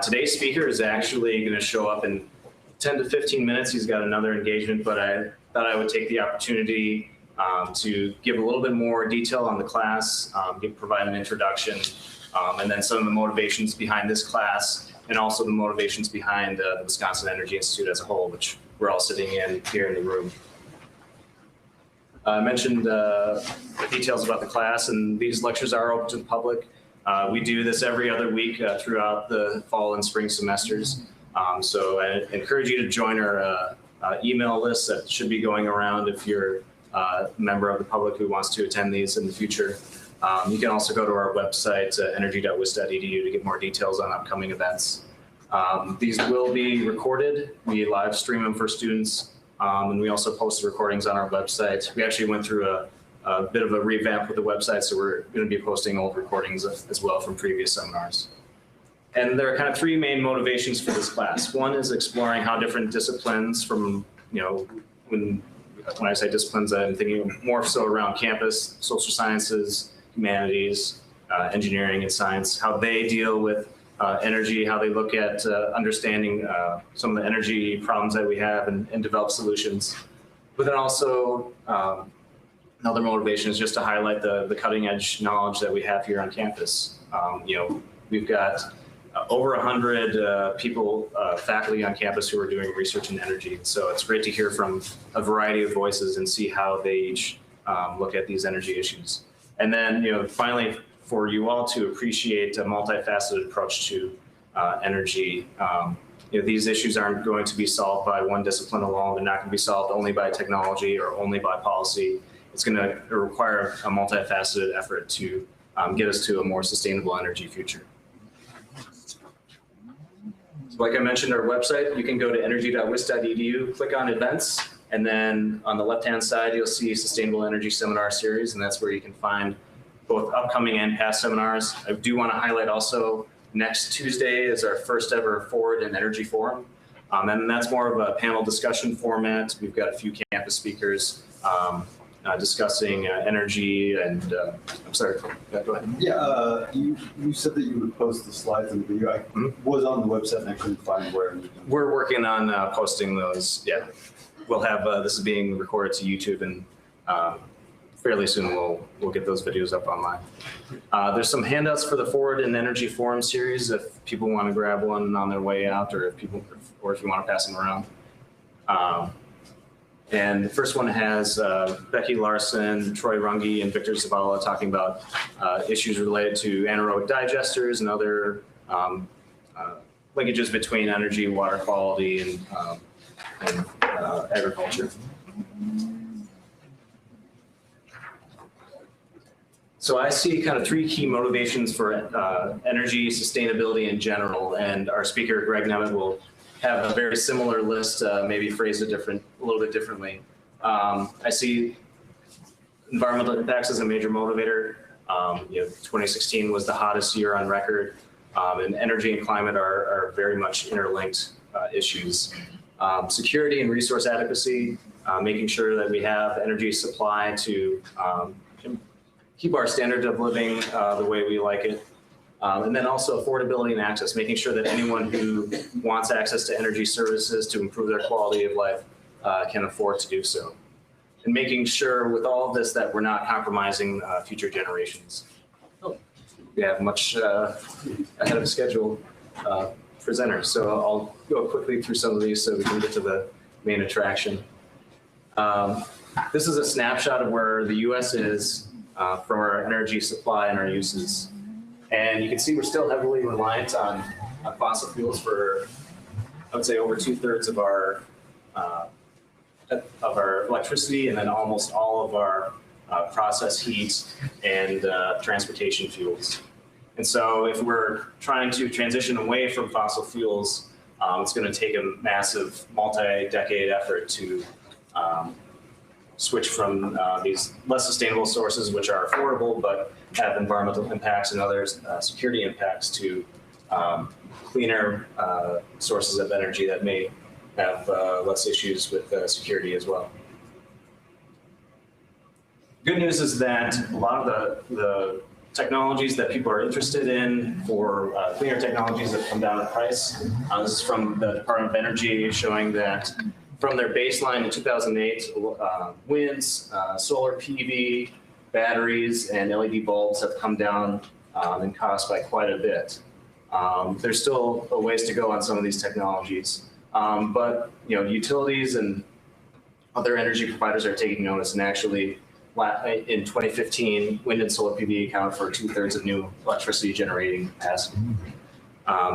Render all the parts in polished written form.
Today's speaker is actually going to show up in 10 to 15 minutes. He's got another engagement, but I thought I would take the opportunity to give a little bit more detail on the class, provide an introduction, and then some of the motivations behind this class, and also the motivations behind the Wisconsin Energy Institute as a whole, which we're all sitting in here in the room. I mentioned the details about the class, and these lectures are open to the public. We do this every other week throughout the fall and spring semesters. So I encourage you to join our email list that should be going around if you're a member of the public who wants to attend these in the future. You can also go to our website, energy.wis.edu, to get more details on upcoming events. These will be recorded. We live stream them for students, and we also post the recordings on our website. We actually went through a bit of a revamp with the website, so we're going to be posting old recordings as well from previous seminars. And there are kind of three main motivations for this class. One is exploring how different disciplines from, when I say disciplines, I'm thinking more so around campus, social sciences, humanities, engineering and science, how they deal with energy, how they look at understanding some of the energy problems that we have and develop solutions. But then also, another motivation is just to highlight the cutting edge knowledge that we have here on campus. We've got over 100 people, faculty on campus who are doing research in energy. So it's great to hear from a variety of voices and see how they each look at these energy issues. And then, finally, for you all to appreciate a multifaceted approach to energy. These issues aren't going to be solved by one discipline alone. They're not going to be solved only by technology or only by policy. It's going to require a multifaceted effort to get us to a more sustainable energy future. So like I mentioned, our website, you can go to energy.wis.edu, click on events, and then on the left-hand side, you'll see Sustainable Energy Seminar Series, and that's where you can find both upcoming and past seminars. I do want to highlight also next Tuesday is our first ever Forward in Energy Forum. And that's more of a panel discussion format. We've got a few campus speakers discussing energy and, I'm sorry, go ahead. Yeah, you said that you would post the slides and the video. I was on the website and I couldn't find where. We're working on posting those, yeah. We'll have, this is being recorded to YouTube, and fairly soon we'll get those videos up online. There's some handouts for the Forward in Energy Forum series if people want to grab one on their way out, or if you want to pass them around. And the first one has Becky Larson, Troy Runge, and Victor Zavala talking about issues related to anaerobic digesters and other linkages between energy, water quality, and agriculture. So I see kind of three key motivations for energy sustainability in general, and our speaker, Greg Nemet, will have a very similar list, maybe phrased a little bit differently. I see environmental impacts as a major motivator. 2016 was the hottest year on record, and energy and climate are very much interlinked issues. Security and resource adequacy, making sure that we have energy supply to keep our standard of living the way we like it. And then also affordability and access, making sure that anyone who wants access to energy services to improve their quality of life can afford to do so. And making sure with all of this that we're not compromising future generations. We have much ahead of schedule presenters, so I'll go quickly through some of these so we can get to the main attraction. This is a snapshot of where the U.S. is from our energy supply and our uses. And you can see we're still heavily reliant on fossil fuels for, I would say, over 2/3 of our electricity, and then almost all of our process heat and transportation fuels. And so if we're trying to transition away from fossil fuels, it's going to take a massive multi-decade effort to switch from these less sustainable sources, which are affordable but have environmental impacts and other security impacts, to cleaner sources of energy that may have less issues with security as well. Good news is that a lot of the technologies that people are interested in for cleaner technologies that come down in price. This is from the Department of Energy showing that from their baseline in 2008, winds, solar PV, batteries, and LED bulbs have come down in cost by quite a bit. There's still a ways to go on some of these technologies, but utilities and other energy providers are taking notice, and actually in 2015, wind and solar PV account for 2/3 of new electricity generating capacity.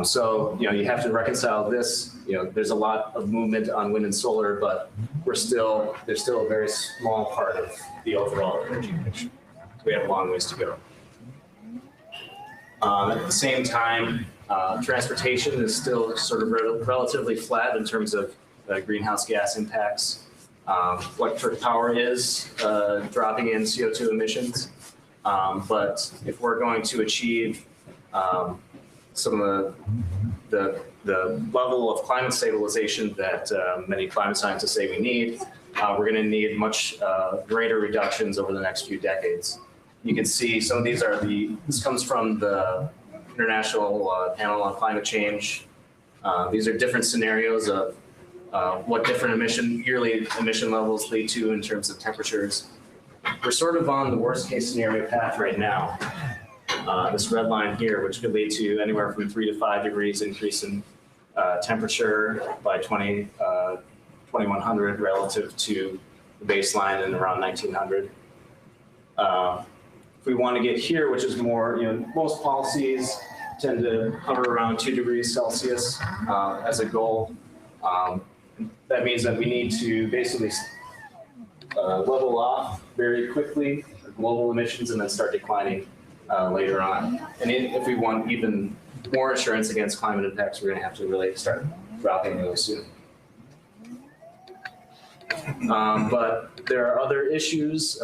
So you have to reconcile this. There's a lot of movement on wind and solar, but there's still a very small part of the overall energy picture. So we have a long ways to go. At the same time, transportation is still sort of relatively flat in terms of greenhouse gas impacts. Electric power is dropping in CO2 emissions, but if we're going to achieve some of the level of climate stabilization that many climate scientists say we need, we're going to need much greater reductions over the next few decades. You can see some of these this comes from the International Panel on Climate Change. These are different scenarios of what different yearly emission levels lead to in terms of temperatures. We're sort of on the worst case scenario path right now. This red line here, which could lead to anywhere from 3 to 5 degrees increase in temperature by 2100 relative to the baseline in around 1900. If we want to get here, which is more, most policies tend to hover around 2 degrees Celsius as a goal. That means that we need to basically level off very quickly global emissions and then start declining later on. And if we want even more assurance against climate impacts, we're going to have to really start dropping really soon. But there are other issues.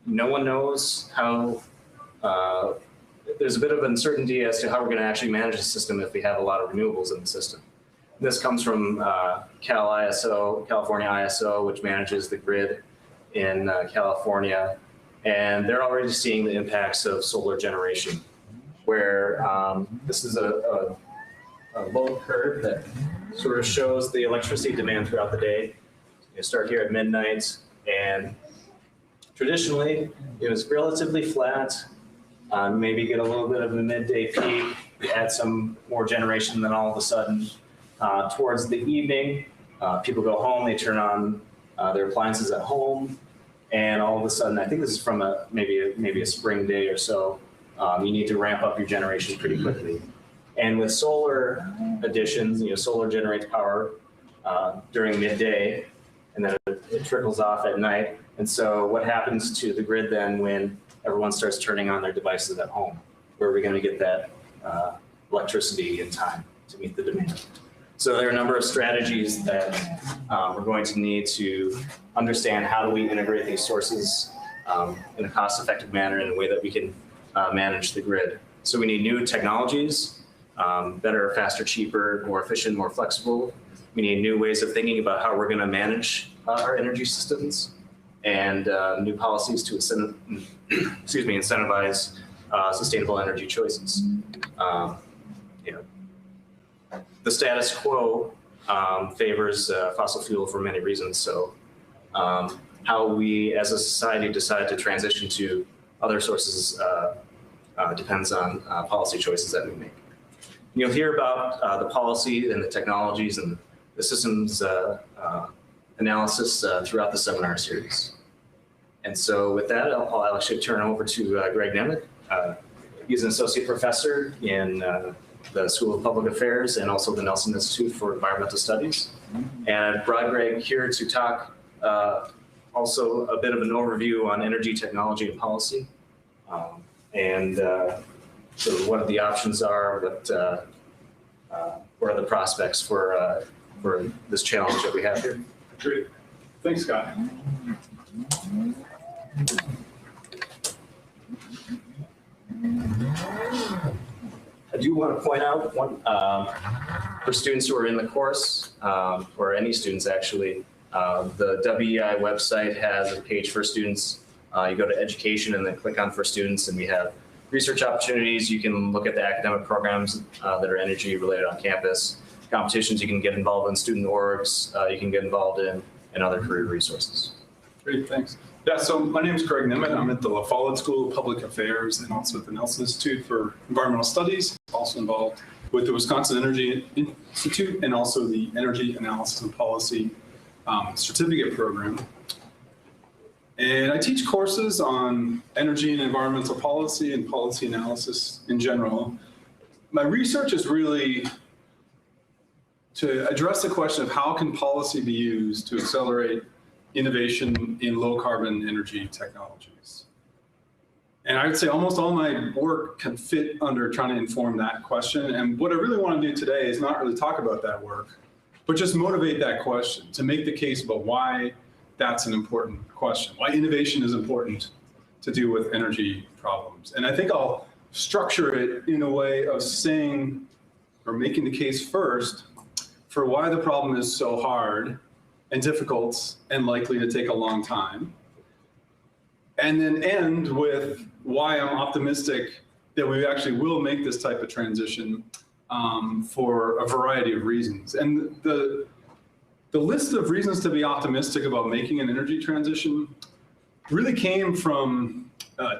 No one knows how, there's a bit of uncertainty as to how we're going to actually manage the system if we have a lot of renewables in the system. This comes from California ISO, which manages the grid in California. And they're already seeing the impacts of solar generation, where this is a load curve that sort of shows the electricity demand throughout the day. You start here at midnight, and traditionally it was relatively flat. Maybe get a little bit of a midday peak, add some more generation, then all of a sudden towards the evening, people go home, they turn on their appliances at home, and all of a sudden, I think this is from maybe a spring day or so, you need to ramp up your generation pretty quickly. And with solar additions, solar generates power during midday, and then it trickles off at night. And so what happens to the grid then when everyone starts turning on their devices at home? Where are we going to get that electricity in time to meet the demand? So there are a number of strategies that we're going to need to understand. How do we integrate these sources in a cost-effective manner in a way that we can manage the grid? So we need new technologies, better, faster, cheaper, more efficient, more flexible. We need new ways of thinking about how we're going to manage our energy systems, and new policies to incentivize sustainable energy choices. The status quo favors fossil fuel for many reasons. So how we as a society decide to transition to other sources depends on policy choices that we make. You'll hear about the policy and the technologies and the systems analysis throughout the seminar series. And so with that, I'll actually turn over to Greg Nemet. He's an associate professor in the School of Public Affairs and also the Nelson Institute for Environmental Studies. And I brought Greg here to talk also a bit of an overview on energy technology and policy, and sort of what the options are, what are the prospects for this challenge that we have here. Great. Thanks, Scott. I do want to point out one for students who are in the course, or any students actually, the WEI website has a page for students. You go to education and then click on for students, and we have research opportunities. You can look at the academic programs that are energy related on campus, competitions you can get involved in, student orgs you can get involved in, and other career resources. Great, thanks. Yeah, so my name is Greg Nemet. I'm at the La Follette School of Public Affairs and also at the Nelson Institute for Environmental Studies, also involved with the Wisconsin Energy Institute and also the Energy Analysis and Policy Certificate Program. And I teach courses on energy and environmental policy and policy analysis in general. My research is really to address the question of how can policy be used to accelerate innovation in low carbon energy technologies. And I would say almost all my work can fit under trying to inform that question. And what I really want to do today is not really talk about that work, but just motivate that question to make the case about why that's an important question, why innovation is important to deal with energy problems. And I think I'll structure it in a way of saying or making the case first for why the problem is so hard and difficult and likely to take a long time. And then end with why I'm optimistic that we actually will make this type of transition for a variety of reasons. And the list of reasons to be optimistic about making an energy transition really came from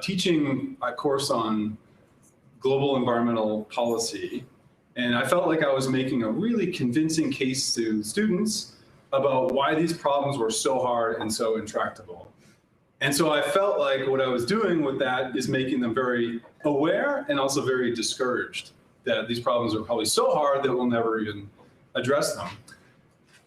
teaching a course on global environmental policy. And I felt like I was making a really convincing case to students about why these problems were so hard and so intractable. And so I felt like what I was doing with that is making them very aware and also very discouraged that these problems are probably so hard that we'll never even address them.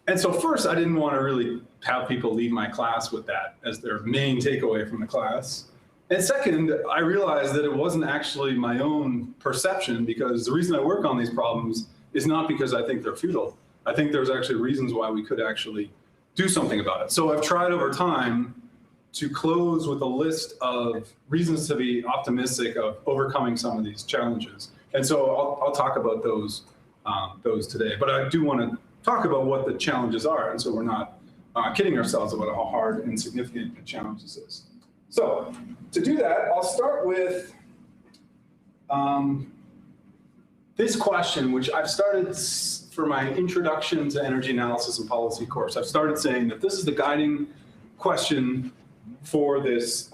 And so first, I didn't want to really have people leave my class with that as their main takeaway from the class. And second, I realized that it wasn't actually my own perception, because the reason I work on these problems is not because I think they're futile. I think there's actually reasons why we could actually do something about it. So I've tried over time to close with a list of reasons to be optimistic of overcoming some of these challenges. And so I'll talk about those today. But I do want to talk about what the challenges are, and so we're not kidding ourselves about how hard and significant the challenge this is. So to do that, I'll start with this question, which I've started for my Introduction to Energy Analysis and Policy course. I've started saying that this is the guiding question for this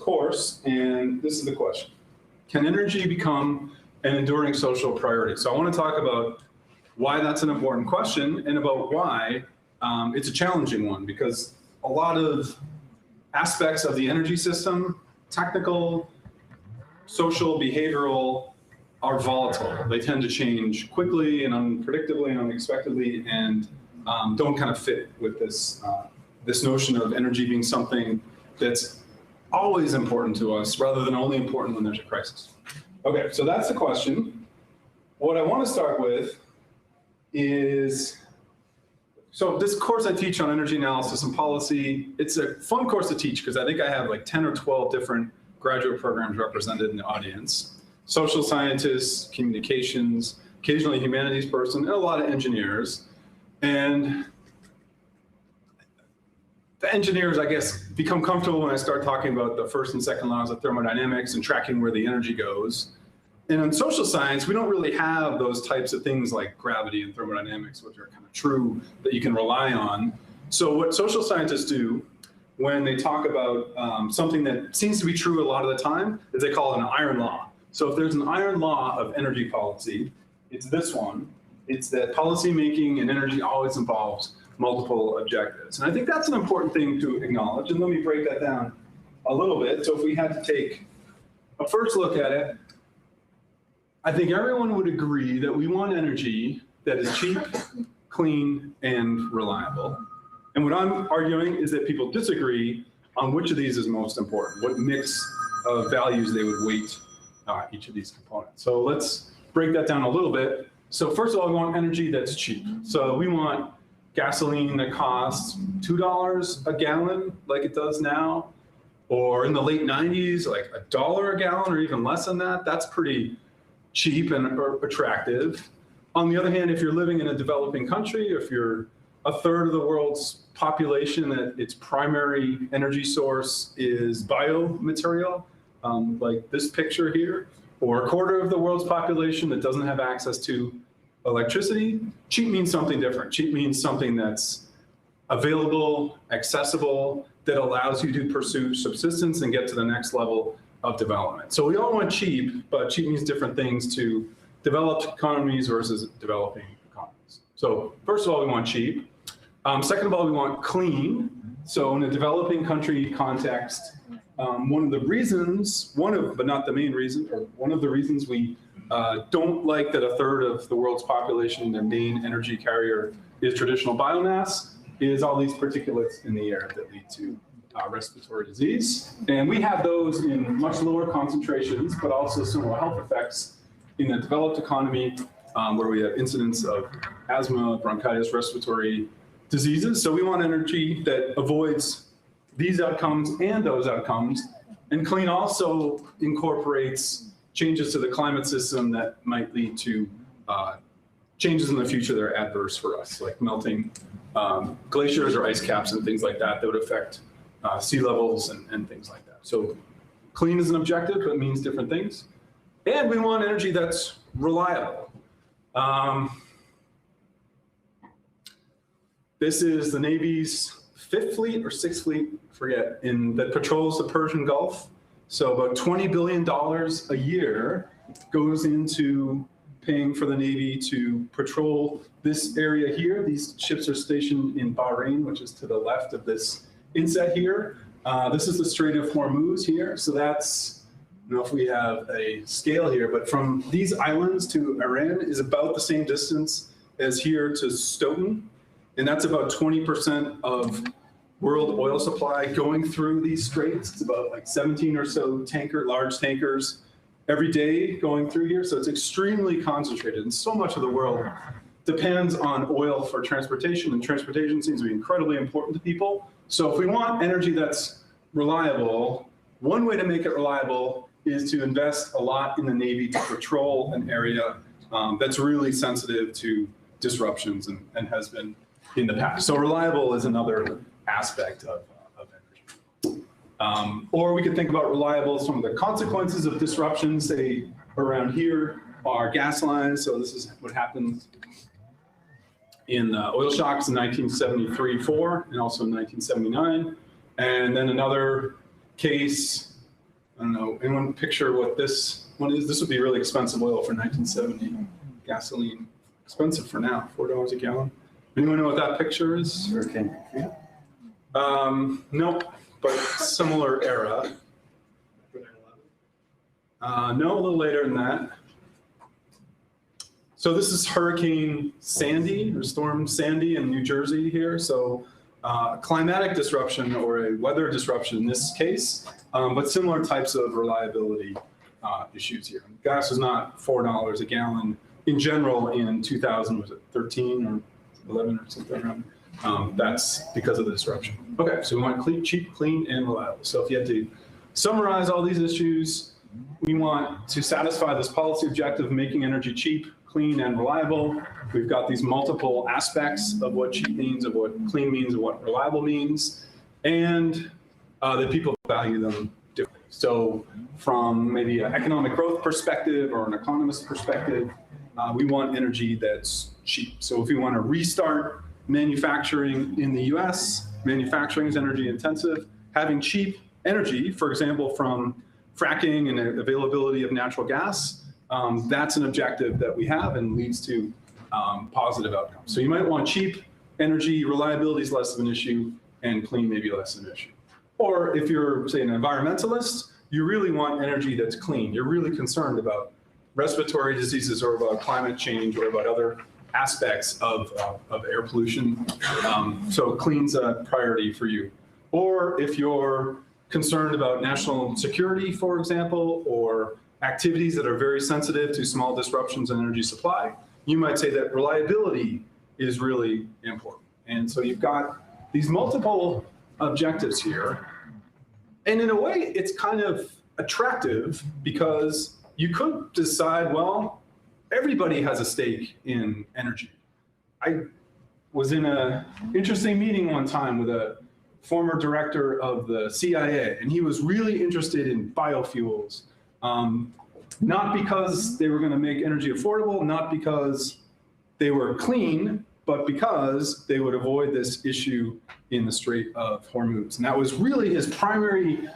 course, and this is the question: can energy become an enduring social priority? So I want to talk about why that's an important question and about why it's a challenging one, because a lot of aspects of the energy system, technical, social, behavioral, are volatile. They tend to change quickly and unpredictably and unexpectedly, and don't kind of fit with this notion of energy being something that's always important to us rather than only important when there's a crisis. Okay, so that's the question. What I want to start with is, so this course I teach on energy analysis and policy, it's a fun course to teach because I think I have like 10 or 12 different graduate programs represented in the audience. Social scientists, communications, occasionally humanities person, and a lot of engineers. And the engineers, I guess, become comfortable when I start talking about the first and second laws of thermodynamics and tracking where the energy goes. And in social science, we don't really have those types of things like gravity and thermodynamics, which are kind of true that you can rely on. So what social scientists do when they talk about something that seems to be true a lot of the time is they call it an iron law. So if there's an iron law of energy policy, it's this one. It's that policy making and energy always involves multiple objectives. And I think that's an important thing to acknowledge. And let me break that down a little bit. So if we had to take a first look at it, I think everyone would agree that we want energy that is cheap, clean, and reliable. And what I'm arguing is that people disagree on which of these is most important, what mix of values they would weight each of these components. So let's break that down a little bit. So first of all, we want energy that's cheap. So we want gasoline that costs $2 a gallon like it does now, or in the late 90s, like $1 a gallon or even less than that. That's pretty cheap and attractive. On the other hand, if you're living in a developing country, if you're a third of the world's population that its primary energy source is biomaterial, like this picture here, or a quarter of the world's population that doesn't have access to electricity, cheap means something different. Cheap means something that's available, accessible, that allows you to pursue subsistence and get to the next level of development. So we all want cheap, but cheap means different things to developed economies versus developing economies. So first of all, we want cheap. Second of all, we want clean. So in a developing country context, one of the reasons, but not the main reason, or one of the reasons we don't like that a third of the world's population, their main energy carrier is traditional biomass, is all these particulates in the air that lead to respiratory disease. And we have those in much lower concentrations, but also similar health effects in a developed economy where we have incidents of asthma, bronchitis, respiratory diseases. So we want energy that avoids these outcomes and those outcomes. And clean also incorporates changes to the climate system that might lead to changes in the future that are adverse for us, like melting glaciers or ice caps and things like that that would affect sea levels and things like that. So clean is an objective, but it means different things. And we want energy that's reliable. This is the Navy's 5th fleet or 6th fleet, forget, that patrols the Persian Gulf. So about $20 billion a year goes into paying for the Navy to patrol this area here. These ships are stationed in Bahrain, which is to the left of this inset here. This is the Strait of Hormuz here. So that's, I don't know if we have a scale here, but from these islands to Iran is about the same distance as here to Stoughton. And that's about 20% of world oil supply going through these straits. It's about like 17 or so large tankers every day going through here. So it's extremely concentrated. And so much of the world depends on oil for transportation, and transportation seems to be incredibly important to people. So if we want energy that's reliable, one way to make it reliable is to invest a lot in the Navy to patrol an area that's really sensitive to disruptions and has been in the past. So reliable is another aspect of energy. Or we could think about reliable, some of the consequences of disruptions, say around here are gas lines. So this is what happened in oil shocks in 1973-4 and also in 1979. And then another case, I don't know, anyone picture what this one is? This would be really expensive oil for 1970. Gasoline, expensive for now, $4 a gallon. Anyone know what that picture is? Hurricane. Nope, but similar era. No, a little later than that. So this is Hurricane Sandy, or Storm Sandy in New Jersey here. So climatic disruption or a weather disruption in this case, but similar types of reliability issues here. Gas was not $4 a gallon in general in 2000, was it 13 or 11 or something around? That's because of the disruption. Okay, so we want clean, cheap, clean, and reliable. So if you had to summarize all these issues, we want to satisfy this policy objective of making energy cheap, clean, and reliable. We've got these multiple aspects of what cheap means, of what clean means, of what reliable means, and that people value them differently. So from maybe an economic growth perspective or an economist perspective, we want energy that's cheap. So if we want to restart manufacturing in the US, manufacturing is energy intensive. Having cheap energy, for example, from fracking and availability of natural gas, that's an objective that we have and leads to positive outcomes. So you might want cheap energy, reliability is less of an issue, and clean maybe less of an issue. Or if you're, say, an environmentalist, you really want energy that's clean. You're really concerned about respiratory diseases or about climate change or about other aspects of air pollution. So clean's a priority for you. Or if you're concerned about national security, for example, or activities that are very sensitive to small disruptions in energy supply, you might say that reliability is really important. And so you've got these multiple objectives here. And in a way, it's kind of attractive because you could decide, well, everybody has a stake in energy. I was in an interesting meeting one time with a former director of the CIA, and he was really interested in biofuels. Not because they were going to make energy affordable, not because they were clean, but because they would avoid this issue in the Strait of Hormuz. And that was really his primary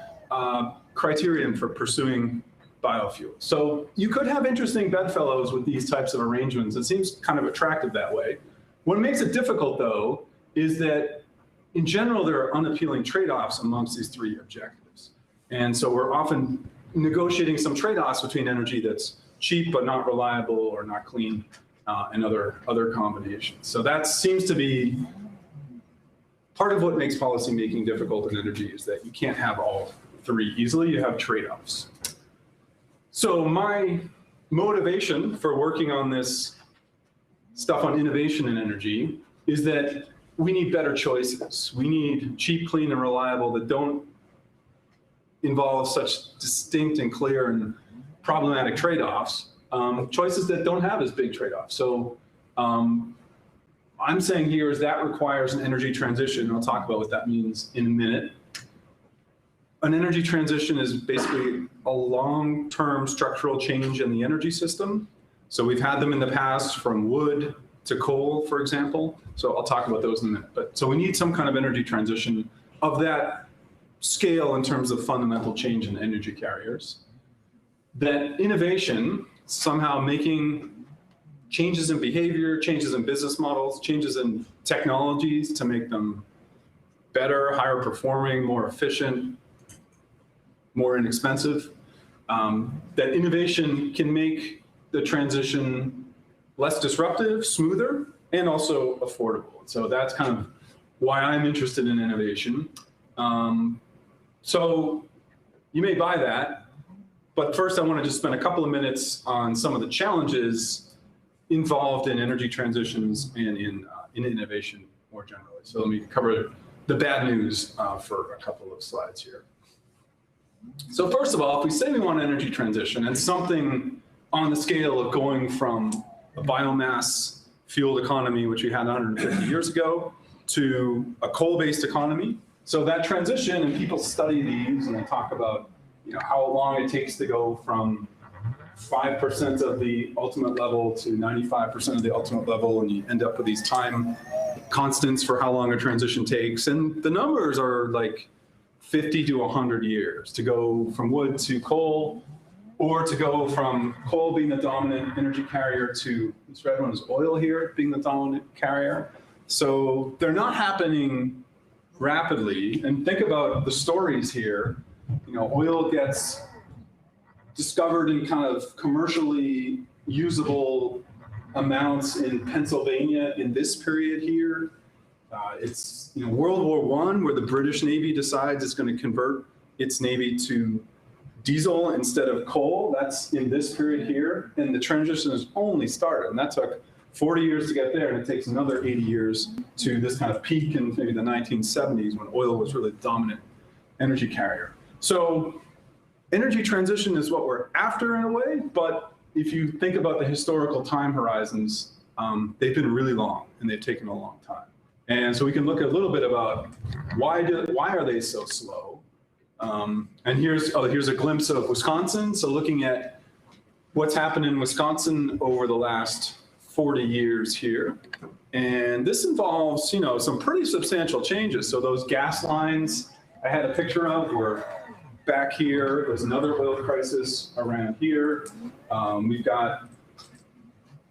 criterion for pursuing biofuels. So you could have interesting bedfellows with these types of arrangements. It seems kind of attractive that way. What makes it difficult, though, is that in general, there are unappealing trade-offs amongst these three objectives. And so we're often negotiating some trade-offs between energy that's cheap but not reliable or not clean, and other combinations. So that seems to be part of what makes policymaking difficult in energy, is that you can't have all three easily. You have trade-offs. So my motivation for working on this stuff on innovation in energy is that we need better choices. We need cheap, clean, and reliable that don't involve such distinct and clear and problematic trade-offs, choices that don't have as big trade-offs. So I'm saying here is that requires an energy transition. And I'll talk about what that means in a minute. An energy transition is basically a long-term structural change in the energy system. So we've had them in the past from wood to coal, for example. So I'll talk about those in a minute. But so we need some kind of energy transition of that scale in terms of fundamental change in energy carriers. That innovation, somehow making changes in behavior, changes in business models, changes in technologies to make them better, higher performing, more efficient, more inexpensive, that innovation can make the transition less disruptive, smoother, and also affordable. So that's kind of why I'm interested in innovation. So you may buy that, but first I want to just spend a couple of minutes on some of the challenges involved in energy transitions and in innovation more generally. So let me cover the bad news for a couple of slides here. So first of all, if we say we want energy transition and something on the scale of going from a biomass fueled economy, which we had 150 years ago, to a coal-based economy. So that transition, and people study these and they talk about, how long it takes to go from 5% of the ultimate level to 95% of the ultimate level, and you end up with these time constants for how long a transition takes. And the numbers are like 50 to 100 years to go from wood to coal, or to go from coal being the dominant energy carrier to this red one is oil here being the dominant carrier. So they're not happening rapidly. And think about the stories here. Oil gets discovered in kind of commercially usable amounts in Pennsylvania in this period here. It's World War I, where the British Navy decides it's going to convert its Navy to diesel instead of coal. That's in this period here. And the transition has only started. And that took 40 years to get there. And it takes another 80 years to this kind of peak in maybe the 1970s when oil was really the dominant energy carrier. So energy transition is what we're after in a way. But if you think about the historical time horizons, they've been really long and they've taken a long time. And so we can look a little bit about why are they so slow? And here's a glimpse of Wisconsin. So looking at what's happened in Wisconsin over the last 40 years here. And this involves, some pretty substantial changes. So those gas lines I had a picture of were back here. There's another oil crisis around here. We've got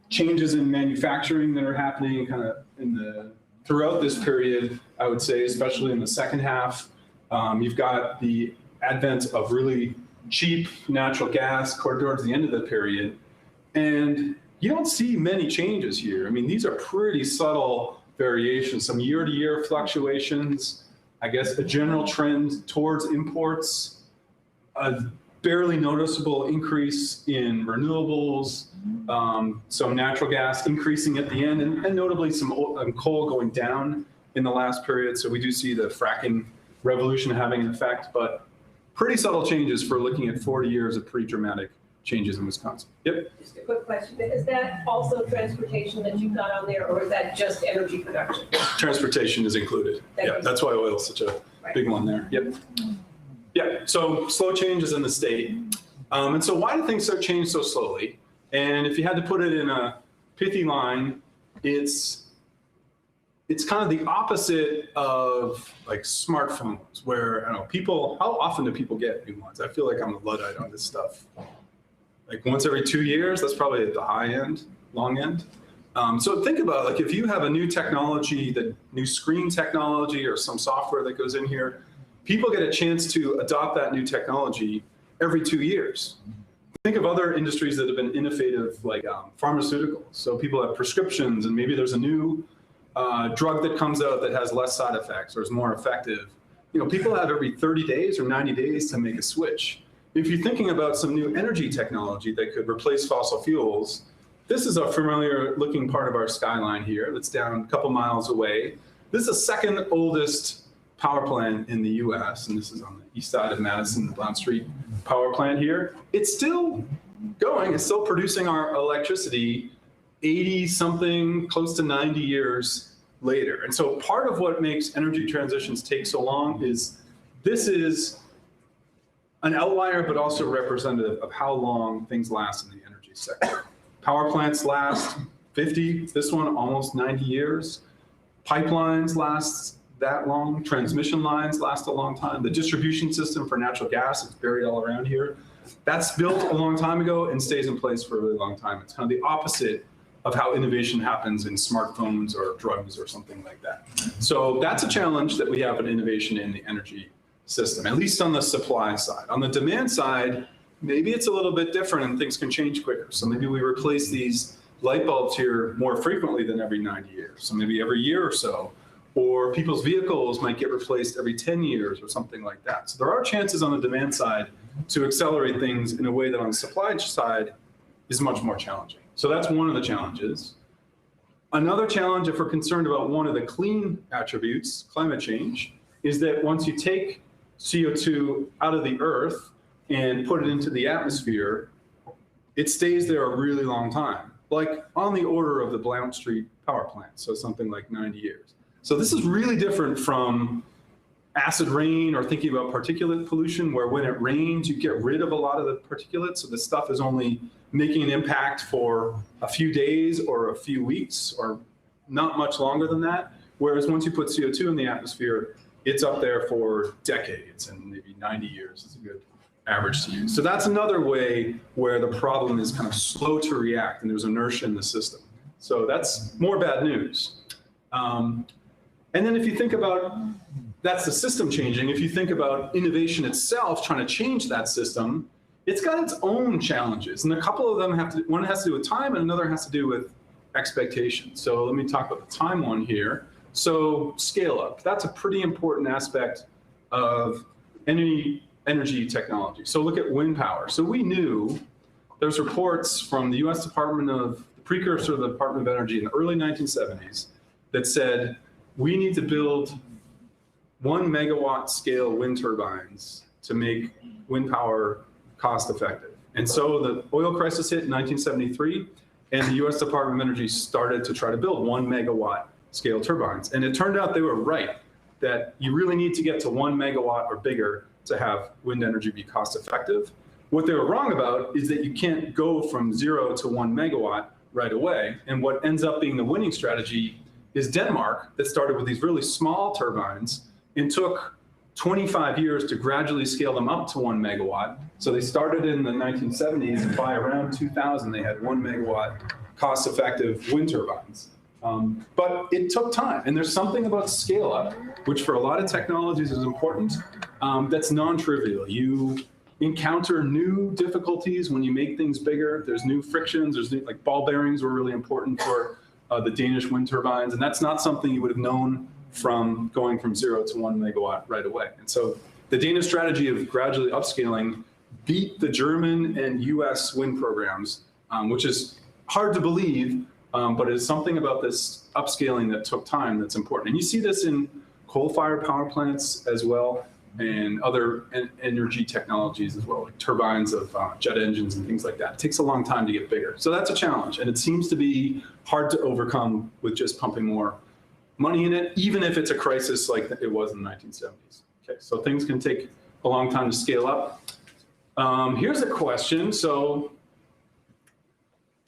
changes in manufacturing that are happening kind of throughout this period, I would say, especially in the second half. You've got the advent of really cheap natural gas towards the end of the period. And you don't see many changes here. I mean, these are pretty subtle variations, some year-to-year fluctuations, I guess a general trend towards imports, a barely noticeable increase in renewables, some natural gas increasing at the end, and notably some coal going down in the last period. So we do see the fracking revolution having an effect, but pretty subtle changes for looking at 40 years of pretty dramatic changes in Wisconsin. Yep. Just a quick question. Is that also transportation that you've got on there, or is that just energy production? Transportation is included. Yeah, that's why oil is such a big one there. Yep. Yeah, so slow changes in the state. And so why do things change so slowly? And if you had to put it in a pithy line, it's kind of the opposite of like smartphones, where I don't know, people, how often do people get new ones? I feel like I'm a Luddite on this stuff. Like once every 2 years, that's probably at the high end, long end. So think about like if you have a new technology, the new screen technology or some software that goes in here, people get a chance to adopt that new technology every 2 years. Think of other industries that have been innovative, like pharmaceuticals. So people have prescriptions, and maybe there's a new drug that comes out that has less side effects or is more effective. You know, people have every 30 days or 90 days to make a switch. If you're thinking about some new energy technology that could replace fossil fuels, this is a familiar looking part of our skyline here that's down a couple miles away. This is the second oldest power plant in the US, and this is on the east side of Madison, the Blount Street power plant here. It's still going, it's still producing our electricity 80 something, close to 90 years later. And so part of what makes energy transitions take so long is this is an outlier, but also representative of how long things last in the energy sector. Power plants last 50, this one almost 90 years. Pipelines last that long. Transmission lines last a long time. The distribution system for natural gas is buried all around here. That's built a long time ago and stays in place for a really long time. It's kind of the opposite of how innovation happens in smartphones or drugs or something like that. So that's a challenge that we have in innovation in the energy system, at least on the supply side. On the demand side, maybe it's a little bit different and things can change quicker. So maybe we replace these light bulbs here more frequently than every 90 years. So maybe every year or so, or people's vehicles might get replaced every 10 years or something like that. So there are chances on the demand side to accelerate things in a way that on the supply side is much more challenging. So that's one of the challenges. Another challenge, if we're concerned about one of the clean attributes, climate change, is that once you take CO2 out of the earth and put it into the atmosphere, it stays there a really long time, like on the order of the Blount Street power plant, so something like 90 years. So this is really different from acid rain or thinking about particulate pollution, where when it rains, you get rid of a lot of the particulates, so the stuff is only making an impact for a few days or a few weeks or not much longer than that. Whereas once you put CO2 in the atmosphere, it's up there for decades, and maybe 90 years is a good average to use. So that's another way where the problem is kind of slow to react and there's inertia in the system. So that's more bad news. And then if you think about, that's the system changing. If you think about innovation itself, trying to change that system, it's got its own challenges. And a couple of them one has to do with time and another has to do with expectations. So let me talk about the time one here. So scale up, that's a pretty important aspect of any energy technology. So look at wind power. So we knew there's reports from the US Department of, the precursor of the Department of Energy in the early 1970s that said, we need to build 1 megawatt scale wind turbines to make wind power cost effective. And so the oil crisis hit in 1973, and the US Department of Energy started to try to build 1 megawatt scale turbines. And it turned out they were right, that you really need to get to 1 megawatt or bigger to have wind energy be cost effective. What they were wrong about is that you can't go from 0 to 1 megawatt right away. And what ends up being the winning strategy is Denmark, that started with these really small turbines and took 25 years to gradually scale them up to 1 megawatt. So they started in the 1970s, and by around 2000, they had 1 megawatt cost-effective wind turbines. But it took time, and there's something about scale up, which for a lot of technologies is important, that's non-trivial. You encounter new difficulties when you make things bigger. There's new frictions, there's new, like ball bearings were really important for the Danish wind turbines, and that's not something you would have known from going from 0 to 1 megawatt right away. And so the Danish strategy of gradually upscaling beat the German and US wind programs, which is hard to believe, but it's something about this upscaling that took time that's important. And you see this in coal-fired power plants as well. and other energy technologies as well, like turbines of jet engines and things like that. It takes a long time to get bigger. So that's a challenge, and it seems to be hard to overcome with just pumping more money in it, even if it's a crisis like it was in the 1970s. Okay, so things can take a long time to scale up. Here's a question. So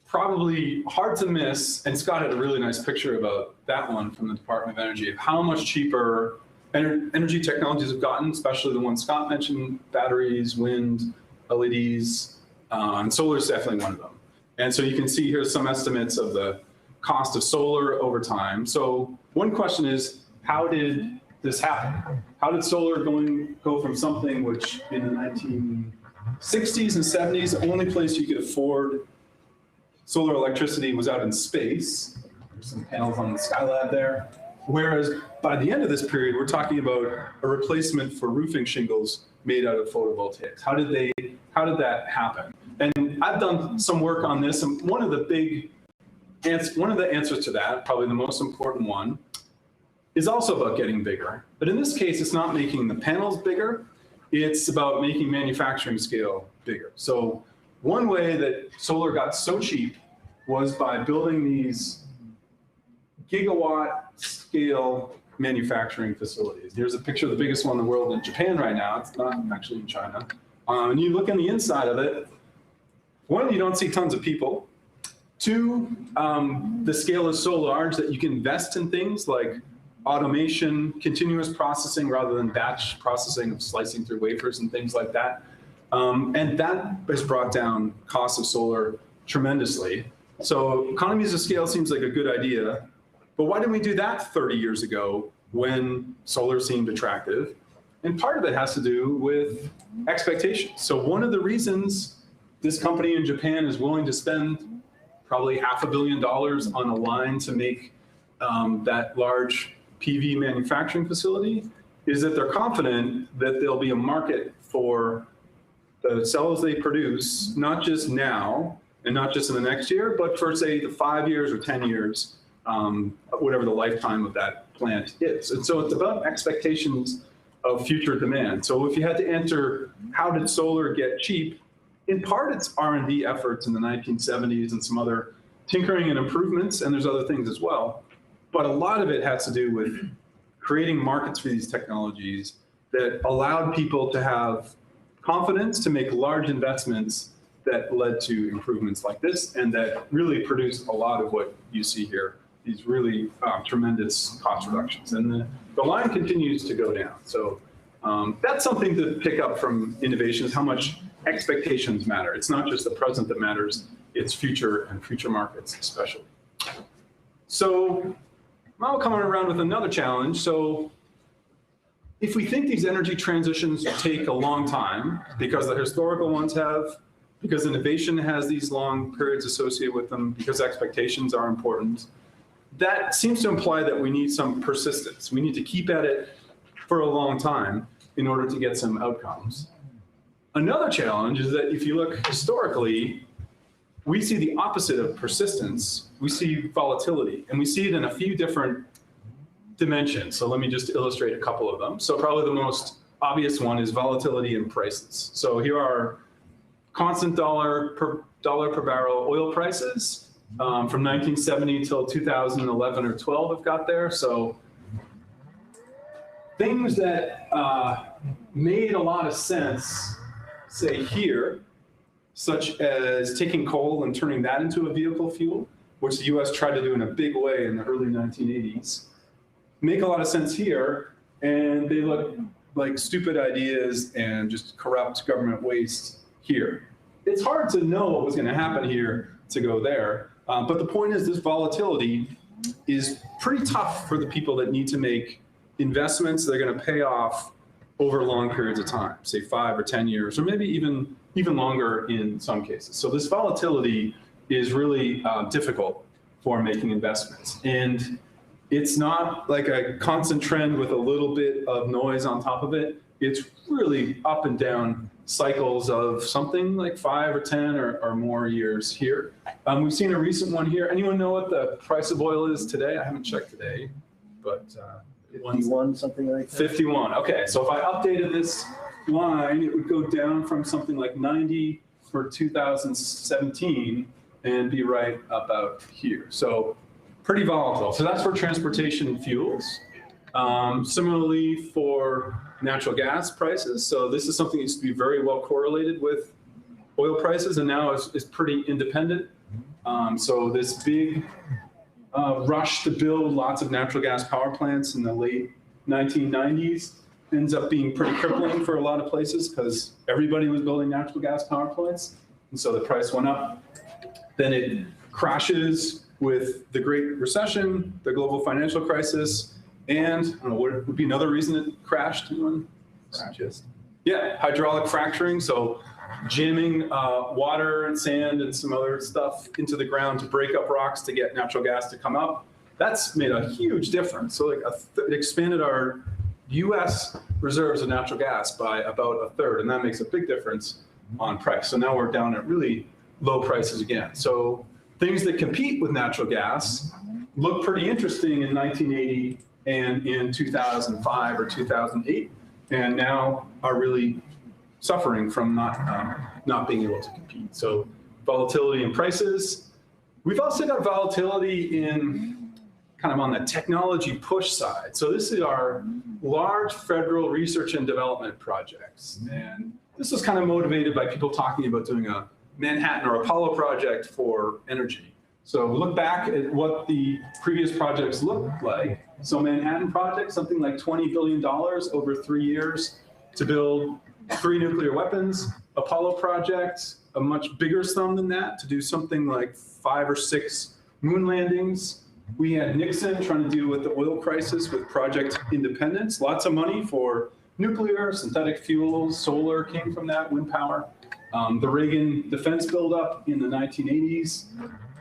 probably hard to miss, and Scott had a really nice picture about that one from the Department of Energy, of how much cheaper energy technologies have gotten, especially the ones Scott mentioned, batteries, wind, LEDs, and solar is definitely one of them. And so you can see here some estimates of the cost of solar over time. So one question is, how did this happen? How did solar go from something which in the 1960s and 70s, the only place you could afford solar electricity was out in space. There's some panels on the Skylab there. Whereas by the end of this period, we're talking about a replacement for roofing shingles made out of photovoltaics. How did that happen? And I've done some work on this, and one of the answers to that, probably the most important one, is also about getting bigger. But in this case, it's not making the panels bigger, it's about making manufacturing scale bigger. So one way that solar got so cheap was by building these gigawatt scale manufacturing facilities. Here's a picture of the biggest one in the world in Japan right now. It's not actually in China. And you look on the inside of it, one, you don't see tons of people. Two, the scale is so large that you can invest in things like automation, continuous processing rather than batch processing of slicing through wafers and things like that. And that has brought down costs of solar tremendously. So economies of scale seems like a good idea, but why didn't we do that 30 years ago when solar seemed attractive? And part of it has to do with expectations. So one of the reasons this company in Japan is willing to spend probably $500 million on a line to make that large PV manufacturing facility is that they're confident that there'll be a market for the cells they produce, not just now and not just in the next year, but for say the 5 years or 10 years, whatever the lifetime of that plant is. And so it's about expectations of future demand. So if you had to answer, how did solar get cheap? In part, it's R&D efforts in the 1970s and some other tinkering and improvements, and there's other things as well. But a lot of it has to do with creating markets for these technologies that allowed people to have confidence to make large investments that led to improvements like this and that really produced a lot of what you see here, these really tremendous cost reductions. And the line continues to go down. So that's something to pick up from innovation, is how much expectations matter. It's not just the present that matters, it's future and future markets especially. So now coming around with another challenge. So if we think these energy transitions take a long time, because the historical ones have, because innovation has these long periods associated with them, because expectations are important, that seems to imply that we need some persistence. We need to keep at it for a long time in order to get some outcomes. Another challenge is that if you look historically, we see the opposite of persistence. We see volatility, and we see it in a few different dimensions. So let me just illustrate a couple of them. So probably the most obvious one is volatility in prices. So here are constant dollar per barrel oil prices from 1970 till 2011 or 12 have got there. So things that made a lot of sense, say here, such as taking coal and turning that into a vehicle fuel, which the US tried to do in a big way in the early 1980s, make a lot of sense here, and they look like stupid ideas and just corrupt government waste here. It's hard to know what was going to happen here to go there, but the point is this volatility is pretty tough for the people that need to make investments that are going to pay off over long periods of time, say 5 or 10 years, or maybe even longer in some cases. So this volatility is really difficult for making investments. And it's not like a constant trend with a little bit of noise on top of it. It's really up and down cycles of something like 5 or 10 or more years here. We've seen a recent one here. Anyone know what the price of oil is today? I haven't checked today, but 51, something like that. 51. Okay, so if I updated this line, it would go down from something like 90 for 2017 and be right about here. So pretty volatile. So that's for transportation fuels. Similarly for natural gas prices. So this is something that used to be very well correlated with oil prices and now is pretty independent. So this big rush to build lots of natural gas power plants in the late 1990s ends up being pretty crippling for a lot of places because everybody was building natural gas power plants. And so the price went up. Then it crashes with the Great Recession, the global financial crisis, and I don't know, what would be another reason it crashed? Anyone? Yeah, hydraulic fracturing. So jamming water and sand and some other stuff into the ground to break up rocks to get natural gas to come up. That's made a huge difference. So like it expanded our US reserves of natural gas by about a third, and that makes a big difference on price. So now we're down at really low prices again. So things that compete with natural gas look pretty interesting in 1980 and in 2005 or 2008, and now are really suffering from not being able to compete. So volatility in prices. We've also got volatility in kind of on the technology push side. So this is our large federal research and development projects. And this was kind of motivated by people talking about doing a Manhattan or Apollo project for energy. So we look back at what the previous projects looked like. So Manhattan project, something like $20 billion over 3 years to build 3 nuclear weapons. Apollo project, a much bigger sum than that to do something like 5 or 6 moon landings. We had Nixon trying to deal with the oil crisis with Project Independence. Lots of money for nuclear, synthetic fuels, solar came from that, wind power. The Reagan defense buildup in the 1980s,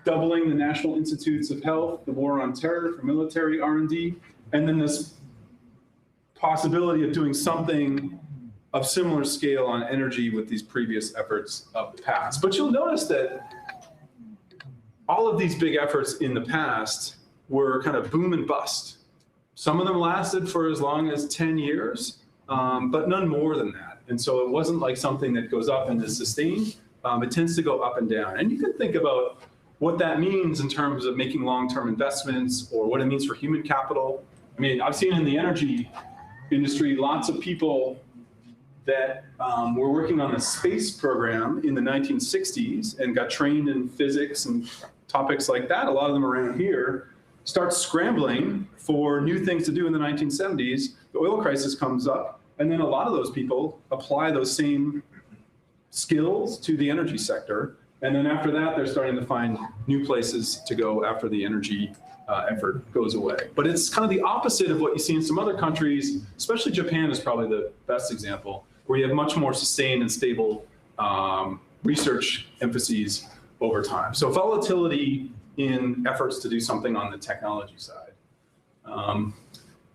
doubling the National Institutes of Health, the war on terror for military R&D, and then this possibility of doing something of similar scale on energy with these previous efforts of the past. But you'll notice that all of these big efforts in the past were kind of boom and bust. Some of them lasted for as long as 10 years, but none more than that. And so it wasn't like something that goes up and is sustained. It tends to go up and down. And you can think about what that means in terms of making long-term investments or what it means for human capital. I mean, I've seen in the energy industry lots of people that were working on the space program in the 1960s and got trained in physics and topics like that, a lot of them around here, start scrambling for new things to do in the 1970s. The oil crisis comes up, and then a lot of those people apply those same skills to the energy sector. And then after that, they're starting to find new places to go after the energy effort goes away. But it's kind of the opposite of what you see in some other countries, especially Japan is probably the best example, where you have much more sustained and stable research emphases over time. So volatility in efforts to do something on the technology side.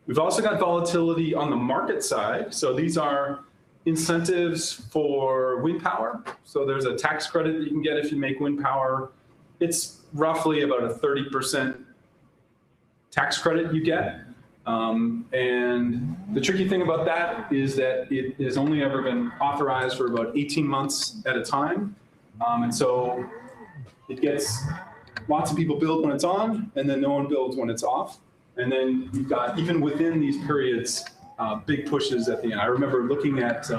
We've also got volatility on the market side. So these are incentives for wind power. So there's a tax credit that you can get if you make wind power. It's roughly about a 30% tax credit you get. And the tricky thing about that is that it has only ever been authorized for about 18 months at a time. And so it gets lots of people build when it's on, and then no one builds when it's off. And then you've got, even within these periods, big pushes at the end. I remember looking at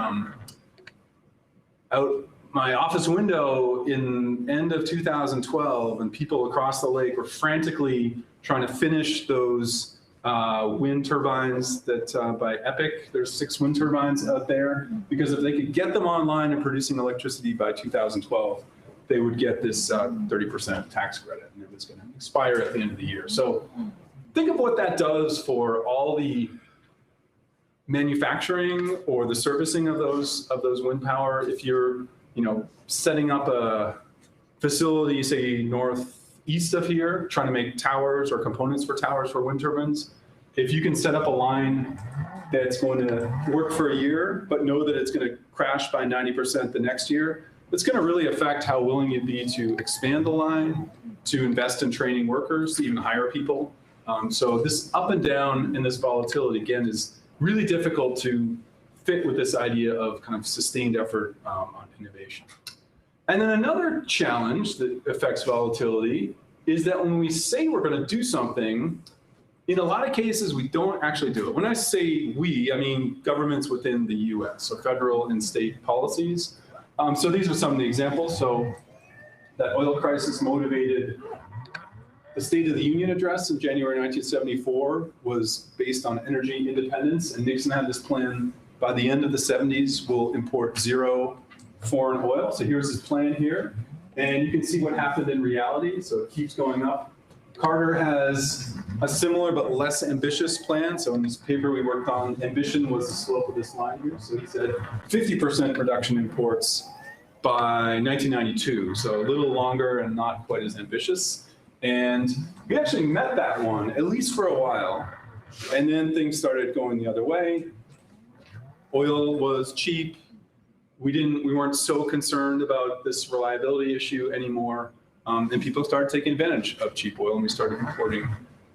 out my office window in end of 2012, and people across the lake were frantically trying to finish those wind turbines that by Epic, there's 6 wind turbines out there, because if they could get them online and producing electricity by 2012, they would get this 30% tax credit, and it was going to expire at the end of the year. So think of what that does for all the manufacturing or the servicing of those wind power. If you're, setting up a facility, say northeast of here, trying to make towers or components for towers for wind turbines, if you can set up a line that's going to work for a year, but know that it's going to crash by 90% the next year, it's going to really affect how willing you'd be to expand the line, to invest in training workers, to even hire people. So this up and down and this volatility, again, is really difficult to fit with this idea of kind of sustained effort on innovation. And then another challenge that affects volatility is that when we say we're going to do something, in a lot of cases, we don't actually do it. When I say we, I mean governments within the US, so federal and state policies. So these are some of the examples. So that oil crisis motivated the State of the Union address in January 1974 was based on energy independence, and Nixon had this plan by the end of the 70s, we'll import zero foreign oil. So here's his plan here, and you can see what happened in reality. So it keeps going up. Carter has a similar but less ambitious plan. So in this paper we worked on, ambition was the slope of this line here. So he said 50% reduction in imports by 1992. So a little longer and not quite as ambitious. And we actually met that one, at least for a while. And then things started going the other way. Oil was cheap. We weren't so concerned about this reliability issue anymore. And people started taking advantage of cheap oil, and we started importing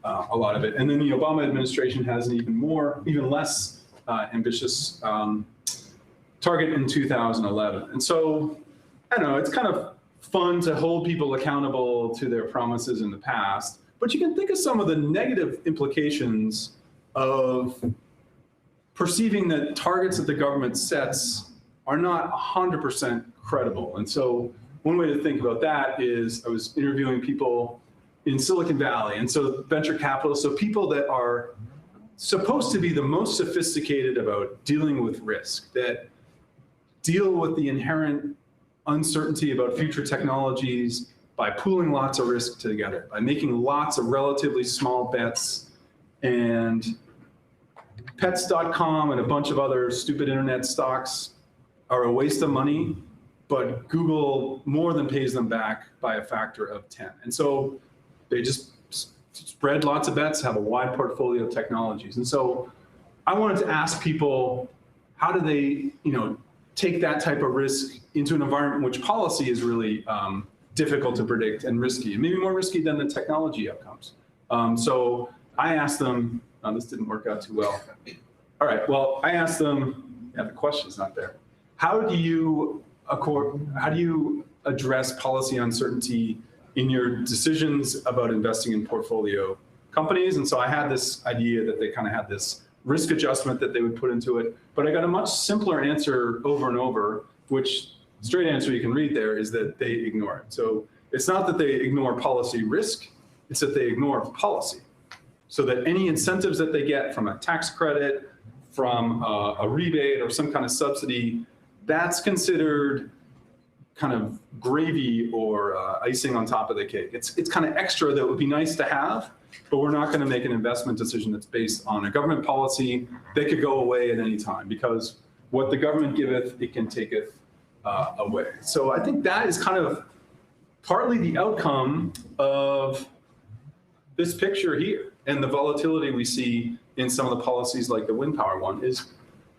a lot of it. And then the Obama administration has an even less ambitious target in 2011. And so, I don't know, it's kind of fun to hold people accountable to their promises in the past, but you can think of some of the negative implications of perceiving that targets that the government sets are not 100% credible. And so one way to think about that is I was interviewing people in Silicon Valley, and so venture capitalists, so people that are supposed to be the most sophisticated about dealing with risk, that deal with the inherent uncertainty about future technologies by pooling lots of risk together, by making lots of relatively small bets. And pets.com and a bunch of other stupid internet stocks are a waste of money, but Google more than pays them back by a factor of 10. And so they just spread lots of bets, have a wide portfolio of technologies. And so I wanted to ask people, how do they, take that type of risk into an environment in which policy is really difficult to predict and risky, and maybe more risky than the technology outcomes. So I asked them, this didn't work out too well. All right, well, I asked them, the question's not there. How do you address policy uncertainty in your decisions about investing in portfolio companies? And so I had this idea that they kind of had this risk adjustment that they would put into it, but I got a much simpler answer over and over, which straight answer you can read there is that they ignore it. So it's not that they ignore policy risk, it's that they ignore policy. So that any incentives that they get from a tax credit, from a rebate or some kind of subsidy, that's considered kind of gravy or icing on top of the cake. It's kind of extra that would be nice to have, but we're not going to make an investment decision that's based on a government policy that could go away at any time, because what the government giveth, it can taketh away. So I think that is kind of partly the outcome of this picture here, and the volatility we see in some of the policies like the wind power one is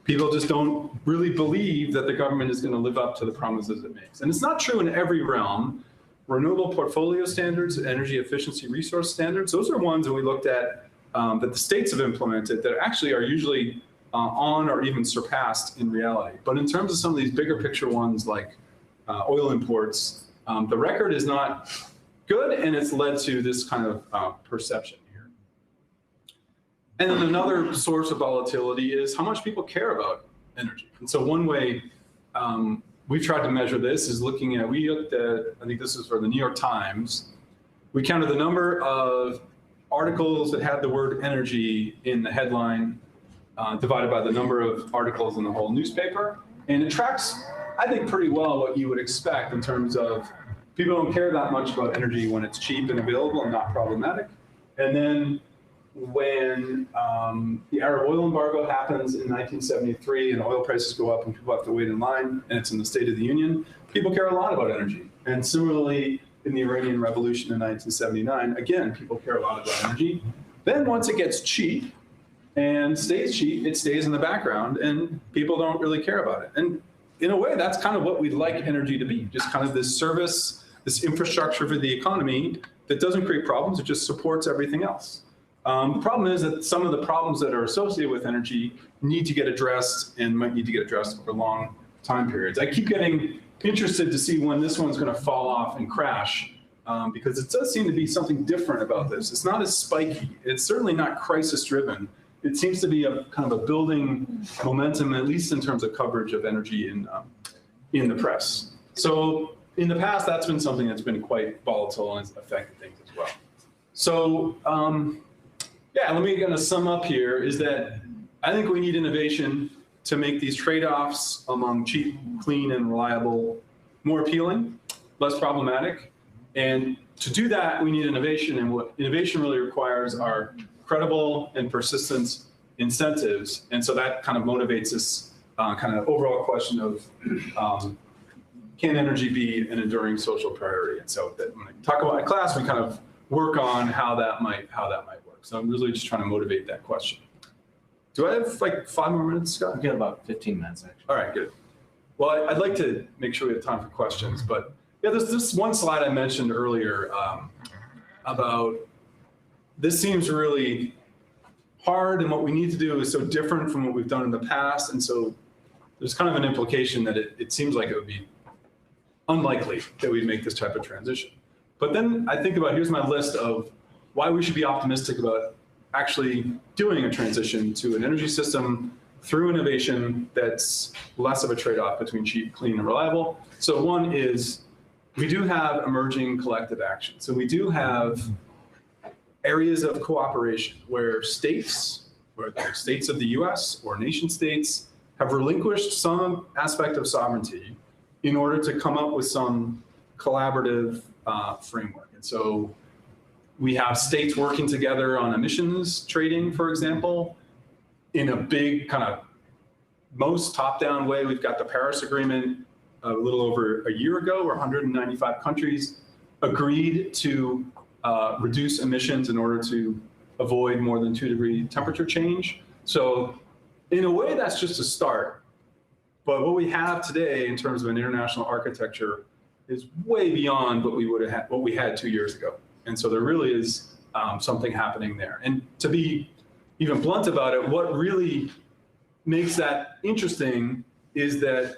people just don't really believe that the government is going to live up to the promises it makes. And it's not true in every realm. Renewable portfolio standards, energy efficiency resource standards, those are ones that we looked at that the states have implemented that actually are usually on or even surpassed in reality. But in terms of some of these bigger picture ones like oil imports, the record is not good, and it's led to this kind of perception here. And then another source of volatility is how much people care about energy. And so one way we've tried to measure this is looking at, we looked at, I think this is for the New York Times, we counted the number of articles that had the word energy in the headline divided by the number of articles in the whole newspaper. And it tracks, I think, pretty well what you would expect in terms of people don't care that much about energy when it's cheap and available and not problematic. And then when the Arab oil embargo happens in 1973 and oil prices go up and people have to wait in line and it's in the State of the Union, people care a lot about energy. And similarly, in the Iranian Revolution in 1979, again, people care a lot about energy. Then once it gets cheap and stays cheap, it stays in the background and people don't really care about it. And in a way, that's kind of what we'd like energy to be, just kind of this service, this infrastructure for the economy that doesn't create problems, it just supports everything else. The problem is that some of the problems that are associated with energy need to get addressed and might need to get addressed over long time periods. I keep getting interested to see when this one's going to fall off and crash, because it does seem to be something different about this. It's not as spiky. It's certainly not crisis driven. It seems to be a kind of a building momentum, at least in terms of coverage of energy in the press. So in the past, that's been something that's been quite volatile and has affected things as well. So yeah, let me kind of sum up here is that I think we need innovation to make these trade-offs among cheap, clean, and reliable more appealing, less problematic. And to do that, we need innovation. And what innovation really requires are credible and persistent incentives. And so that kind of motivates this kind of overall question of can energy be an enduring social priority? And so that when I talk about my class, we kind of work on how that might work. So I'm really just trying to motivate that question. Do I have like 5 more minutes, Scott? We've got about 15 minutes, actually. All right, good. Well, I'd like to make sure we have time for questions, but yeah, there's this one slide I mentioned earlier about this seems really hard, and what we need to do is so different from what we've done in the past, and so there's kind of an implication that it seems like it would be unlikely that we'd make this type of transition. But then I think about, here's my list of why we should be optimistic about actually doing a transition to an energy system through innovation that's less of a trade-off between cheap, clean, and reliable. So one is we do have emerging collective action. So we do have areas of cooperation where states, whether they're states of the US or nation states, have relinquished some aspect of sovereignty in order to come up with some collaborative framework. And so we have states working together on emissions trading, for example, in a big kind of most top-down way. We've got the Paris Agreement a little over a year ago, where 195 countries agreed to reduce emissions in order to avoid more than 2-degree temperature change. So in a way, that's just a start. But what we have today in terms of an international architecture is way beyond what we had 2 years ago. And so there really is something happening there. And to be even blunt about it, what really makes that interesting is that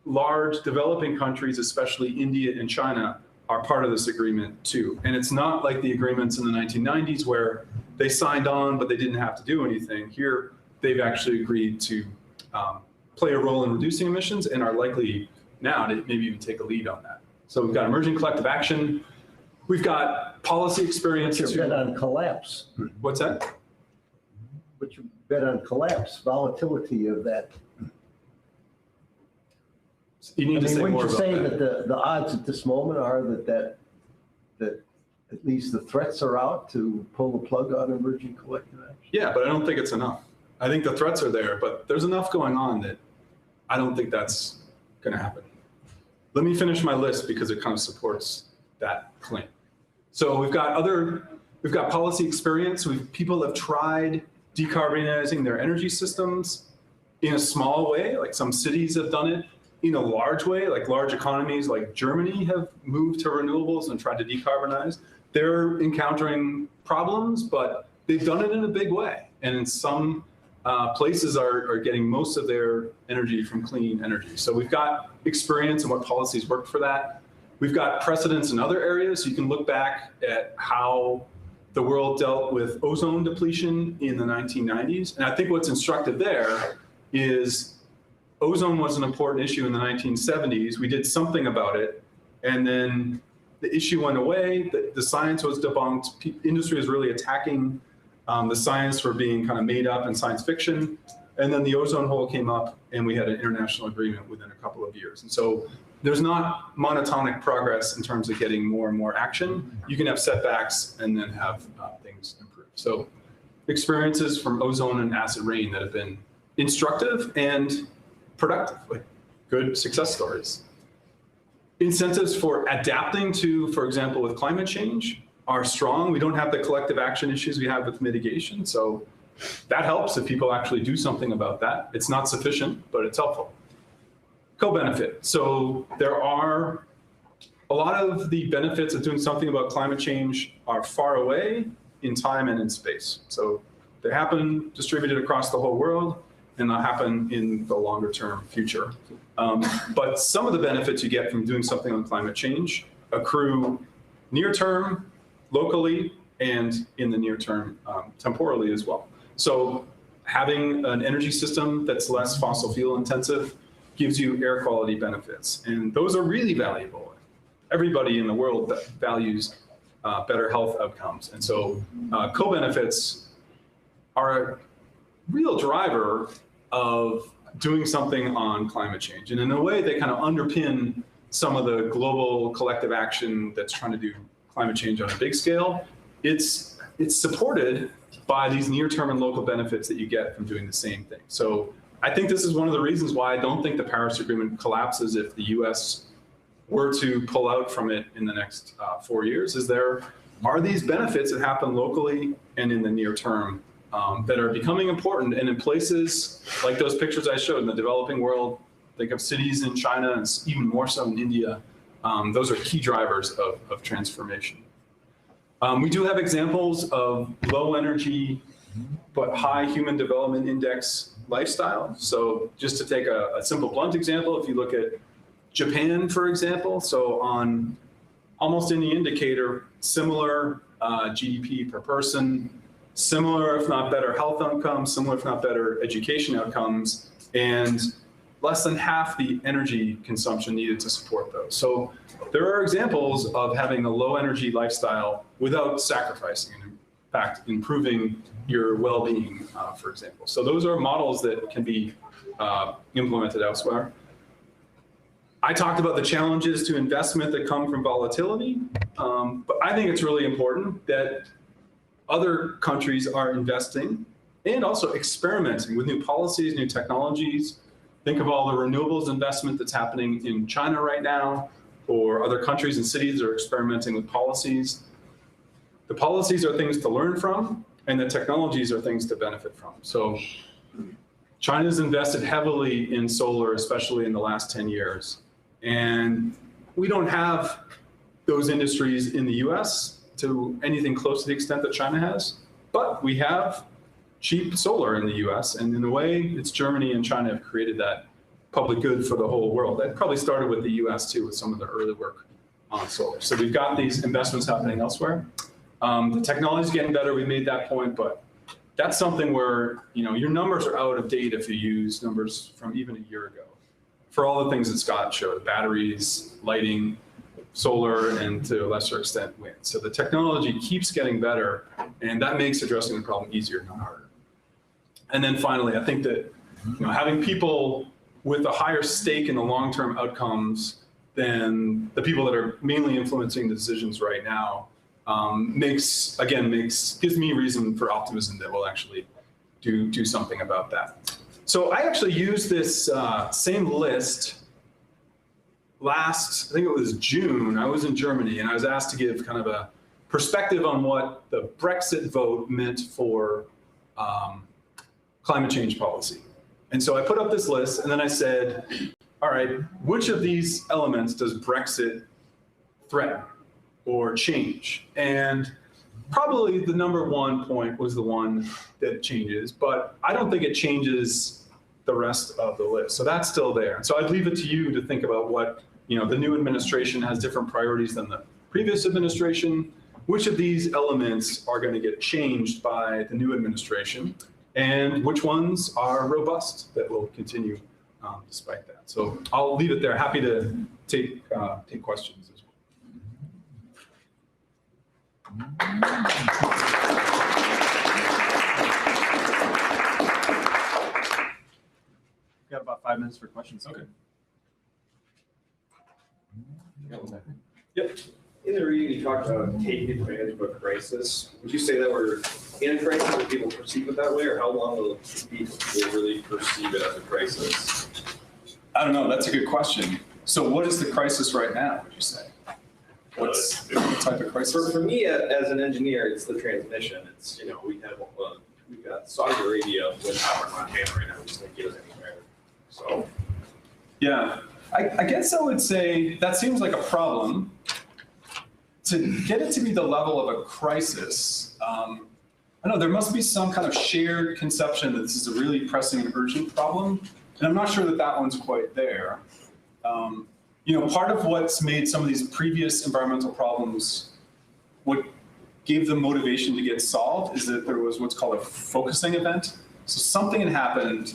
large developing countries, especially India and China, are part of this agreement too. And it's not like the agreements in the 1990s where they signed on, but they didn't have to do anything. Here, they've actually agreed to play a role in reducing emissions and are likely now to maybe even take a lead on that. So we've got emerging collective action. We've got policy experience. But you bet on collapse. What's that? But you bet on collapse, volatility of that. You need to say wouldn't more you about say that. that the odds at this moment are that at least the threats are out to pull the plug on emerging collective action? Yeah, but I don't think it's enough. I think the threats are there, but there's enough going on that I don't think that's going to happen. Let me finish my list because it kind of supports that claim. So we've got policy experience. People have tried decarbonizing their energy systems in a small way, like some cities have done it. In a large way, like large economies like Germany have moved to renewables and tried to decarbonize. They're encountering problems, but they've done it in a big way. And in some places are getting most of their energy from clean energy. So we've got experience and what policies worked for that. We've got precedents in other areas. So you can look back at how the world dealt with ozone depletion in the 1990s. And I think what's instructive there is ozone was an important issue in the 1970s. We did something about it, and then the issue went away. The science was debunked. Industry was really attacking the science for being kind of made up in science fiction. And then the ozone hole came up, and we had an international agreement within a couple of years. And so there's not monotonic progress in terms of getting more and more action. You can have setbacks and then have things improve. So experiences from ozone and acid rain that have been instructive and productive, like good success stories. Incentives for adapting to, for example, with climate change are strong. We don't have the collective action issues we have with mitigation. So that helps if people actually do something about that. It's not sufficient, but it's helpful. Co-benefit. So there are a lot of the benefits of doing something about climate change are far away in time and in space. So they happen distributed across the whole world, and they'll happen in the longer term future. But some of the benefits you get from doing something on climate change accrue near term, locally, and in the near term, temporally as well. So having an energy system that's less fossil fuel intensive gives you air quality benefits. And those are really valuable. Everybody in the world that values better health outcomes. And so co-benefits are a real driver of doing something on climate change. And in a way, they kind of underpin some of the global collective action that's trying to do climate change on a big scale. It's supported by these near-term and local benefits that you get from doing the same thing. So I think this is one of the reasons why I don't think the Paris Agreement collapses if the US were to pull out from it in the next 4 years, is there are these benefits that happen locally and in the near term that are becoming important. And in places like those pictures I showed in the developing world, think of cities in China and even more so in India, those are key drivers of transformation. We do have examples of low energy but high human development index lifestyle. So just to take a simple blunt example, if you look at Japan, for example, so on almost any indicator, similar GDP per person, similar if not better health outcomes, similar if not better education outcomes, and less than half the energy consumption needed to support those. So there are examples of having a low energy lifestyle without sacrificing, and in fact, improving your well-being, for example. So those are models that can be implemented elsewhere. I talked about the challenges to investment that come from volatility, but I think it's really important that other countries are investing and also experimenting with new policies, new technologies. Think of all the renewables investment that's happening in China right now, or other countries and cities that are experimenting with policies. The policies are things to learn from, and the technologies are things to benefit from. So China's invested heavily in solar, especially in the last 10 years. And we don't have those industries in the US to anything close to the extent that China has, but we have cheap solar in the US. And in a way, it's Germany and China have created that public good for the whole world. That probably started with the US too, with some of the early work on solar. So we've got these investments happening elsewhere. The technology is getting better, we made that point, but that's something where your numbers are out of date if you use numbers from even a year ago. For all the things that Scott showed, batteries, lighting, solar, and to a lesser extent, wind. So the technology keeps getting better, and that makes addressing the problem easier, not harder. And then finally, I think that having people with a higher stake in the long-term outcomes than the people that are mainly influencing the decisions right now gives me reason for optimism that we'll actually do something about that. So I actually used this same list last, I think it was June. I was in Germany and I was asked to give kind of a perspective on what the Brexit vote meant for climate change policy. And so I put up this list and then I said, all right, which of these elements does Brexit threaten or change? And probably the number one point was the one that changes, but I don't think it changes the rest of the list. So that's still there. So I'd leave it to you to think about what, the new administration has different priorities than the previous administration. Which of these elements are going to get changed by the new administration, and which ones are robust that will continue despite that? So I'll leave it there. Happy to take questions as well. We've got about 5 minutes for questions. Okay. Yep. In the reading, you talked about taking advantage of a crisis. Would you say that we're in a crisis, or people perceive it that way, or how long will people really perceive it as a crisis? I don't know. That's a good question. So what is the crisis right now, would you say? What type of crisis? For me, as an engineer, it's the transmission. It's, we've got Saudi Arabia with power in Montana right now, which doesn't get us anywhere. So. Yeah, I guess I would say that seems like a problem. to get it to be the level of a crisis, I don't know, there must be some kind of shared conception that this is a really pressing and urgent problem. And I'm not sure that that one's quite there. Part of what's made some of these previous environmental problems, what gave them motivation to get solved, is that there was what's called a focusing event. So something had happened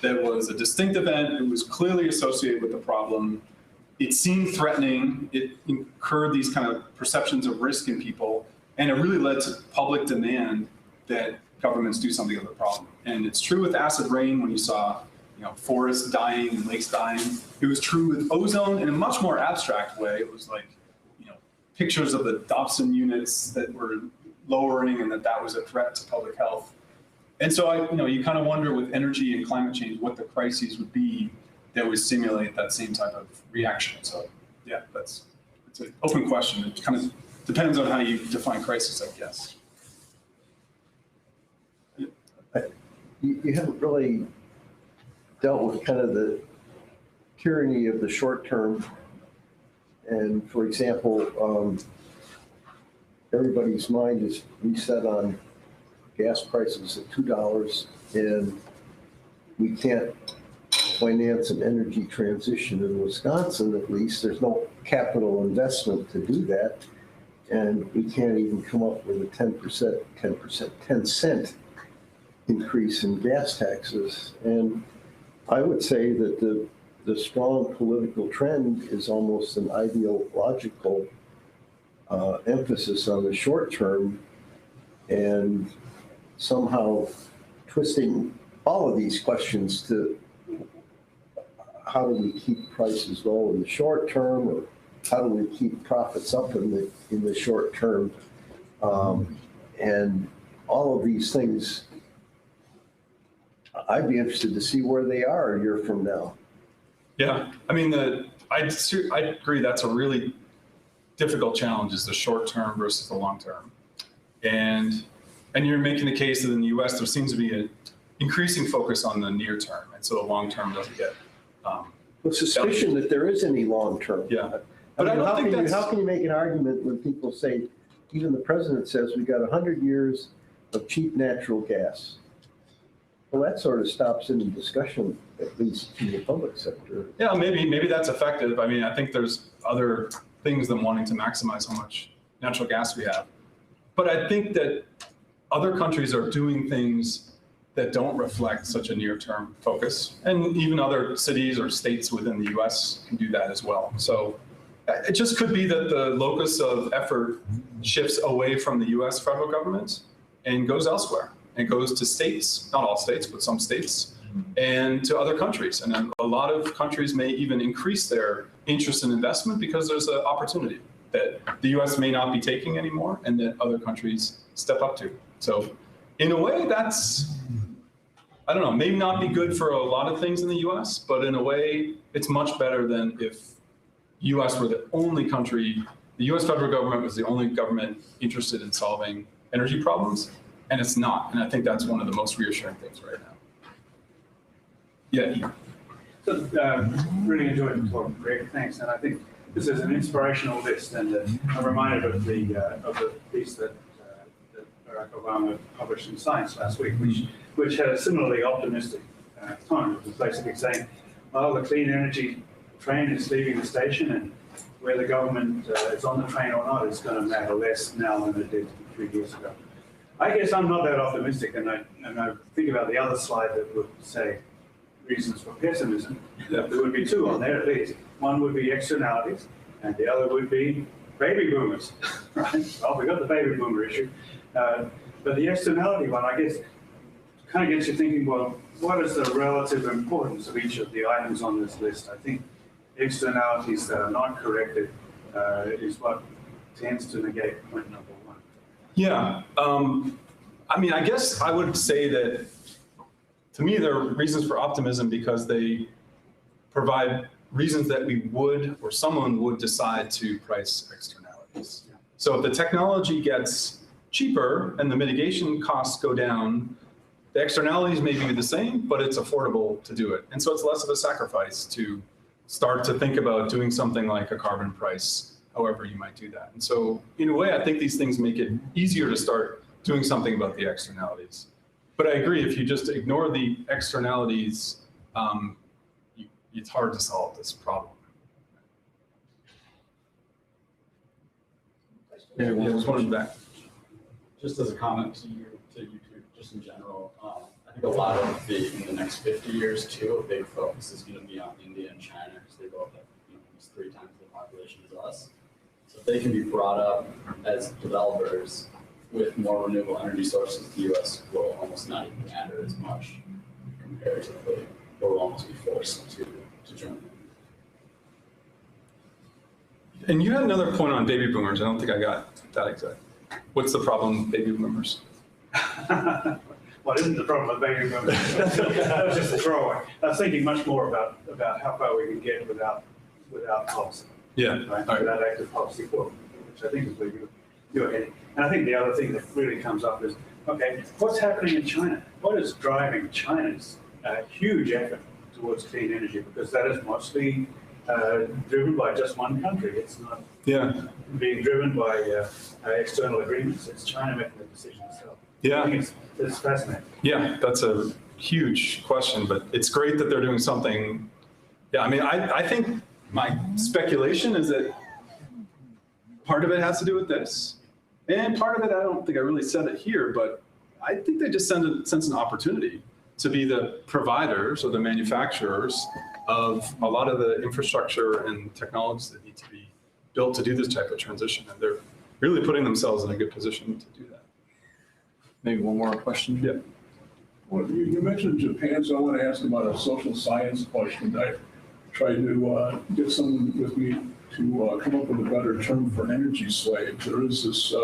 that was a distinct event. It was clearly associated with the problem. It seemed threatening. It incurred these kind of perceptions of risk in people. And it really led to public demand that governments do something about the problem. And it's true with acid rain when you saw forests dying and lakes dying. It was true with ozone in a much more abstract way. It was like, pictures of the Dobson units that were lowering and that was a threat to public health. And so you kind of wonder with energy and climate change what the crises would be that would simulate that same type of reaction. So yeah, it's an open question. It kind of depends on how you define crisis, I guess. You haven't really dealt with kind of the tyranny of the short term. And for example, everybody's mind is reset on gas prices at $2, and we can't finance an energy transition in Wisconsin, at least. There's no capital investment to do that. And we can't even come up with a 10 cent increase in gas taxes. And I would say that the strong political trend is almost an ideological emphasis on the short term, and somehow twisting all of these questions to how do we keep prices low in the short term, or how do we keep profits up in the short term, and all of these things. I'd be interested to see where they are a year from now. Yeah, I mean, I agree that's a really difficult challenge, is the short term versus the long term. And you're making the case that in the US, there seems to be an increasing focus on the near term. And so the long term doesn't get. With suspicion that there is any long term. Yeah. But I don't think that's. How can you make an argument when people say, even the president says, we got 100 years of cheap natural gas? Well, that sort of stops any discussion, at least in the public sector. Yeah, maybe that's effective. I mean, I think there's other things than wanting to maximize how much natural gas we have. But I think that other countries are doing things that don't reflect such a near-term focus. And even other cities or states within the US can do that as well. So it just could be that the locus of effort shifts away from the US federal government and goes elsewhere. It goes to states, not all states, but some states, and to other countries. And then a lot of countries may even increase their interest in investment because there's an opportunity that the US may not be taking anymore and that other countries step up to. So in a way, that's, I don't know, maybe not be good for a lot of things in the US, but in a way, it's much better than if US were the only country, the US federal government was the only government interested in solving energy problems. And it's not. And I think that's one of the most reassuring things right now. Yeah. So really enjoyed the talk, Greg. Thanks. And I think this is an inspirational list, and I'm reminded of the piece that Barack Obama published in Science last week, which had a similarly optimistic tone. It was basically saying, well, the clean energy train is leaving the station, and whether government is on the train or not is going to matter less now than it did 3 years ago. I guess I'm not that optimistic, and I think about the other slide that would say reasons for pessimism. There would be two on there at least. One would be externalities, and the other would be baby boomers. Right? Well, we got the baby boomer issue, but the externality one, I guess, kind of gets you thinking. Well, what is the relative importance of each of the items on this list? I think externalities that are not corrected is what tends to negate point number one. Yeah, I mean, I guess I would say that, to me, there are reasons for optimism because they provide reasons that we would, or someone would decide to price externalities. So if the technology gets cheaper and the mitigation costs go down, the externalities may be the same, but it's affordable to do it. And so it's less of a sacrifice to start to think about doing something like a carbon price however you might do that. And so in a way, I think these things make it easier to start doing something about the externalities. But I agree, if you just ignore the externalities, it's hard to solve this problem. Maybe we'll just one back. Just as a comment to you two, just in general, I think a lot of in the next 50 years too, a big focus is going to be on India and China because they both have almost 3 times the population as us. So if they can be brought up as developers with more renewable energy sources, the U.S. will almost not even matter as much comparatively, or will almost be forced to join them. And you had another point on baby boomers. I don't think I got that exact. What's the problem with baby boomers? What isn't the problem with baby boomers? That was just a throwaway. I was thinking much more about how far we can get without policy. Yeah. Right? All right. Without active policy, which I think is where you're heading. And I think the other thing that really comes up is, okay, what's happening in China? What is driving China's huge effort towards clean energy? Because that is mostly driven by just one country. It's not being driven by external agreements. It's China making the decision itself. Yeah. I think it's fascinating. Yeah, that's a huge question, but it's great that they're doing something. Yeah, I mean, I think my speculation is that part of it has to do with this, and part of it, I don't think I really said it here, but I think they just sense an opportunity to be the providers or the manufacturers of a lot of the infrastructure and technologies that need to be built to do this type of transition, and they're really putting themselves in a good position to do that. Maybe one more question? Yeah. Well, you mentioned Japan, so I want to ask about a social science question. I tried to get someone with me to come up with a better term for energy slaves. There is this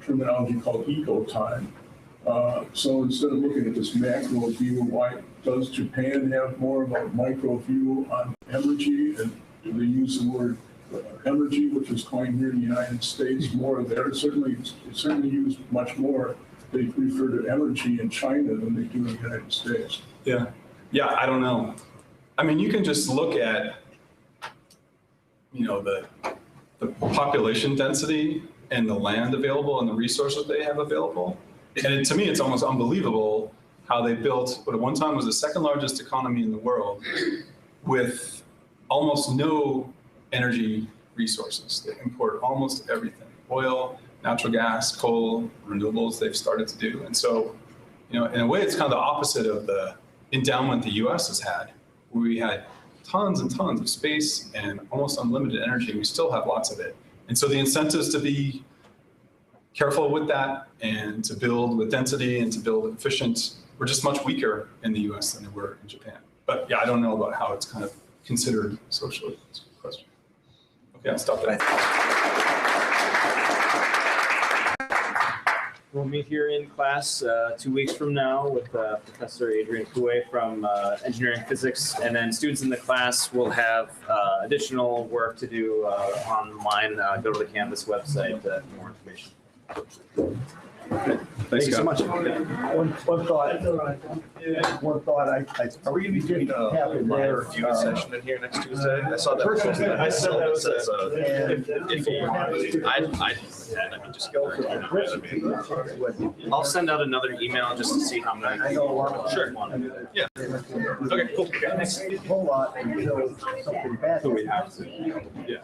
terminology called eco time. So instead of looking at this macro view, why does Japan have more of a micro view on energy? And do they use the word energy, which is coined here in the United States, more there? It's certainly used much more. They refer to energy in China than they do in the United States. Yeah. Yeah, I don't know. I mean, you can just look at, the population density and the land available and the resources they have available. And to me, it's almost unbelievable how they built what at one time was the second largest economy in the world with almost no energy resources. They import almost everything: oil, natural gas, coal, renewables they've started to do. And so, in a way, it's kind of the opposite of the endowment the US has had, where we had tons and tons of space and almost unlimited energy. We still have lots of it. And so the incentives to be careful with that and to build with density and to build efficient were just much weaker in the US than they were in Japan. But yeah, I don't know about how it's kind of considered socially. That's a good question. Okay, I'll stop there. We'll meet here in class 2 weeks from now with Professor Adrian Coué from Engineering Physics, and then students in the class will have additional work to do online. Go to the Canvas website for more information. Thanks, Thank you so much. One thought, are we going to be doing happen there? Viewing session in here next Tuesday. I saw that. I saw that says just go. I'll send out another email just to see how many. I know a lot of. Sure. Yeah. Okay, cool. Next whole lot until something bad. So we have to. Yeah.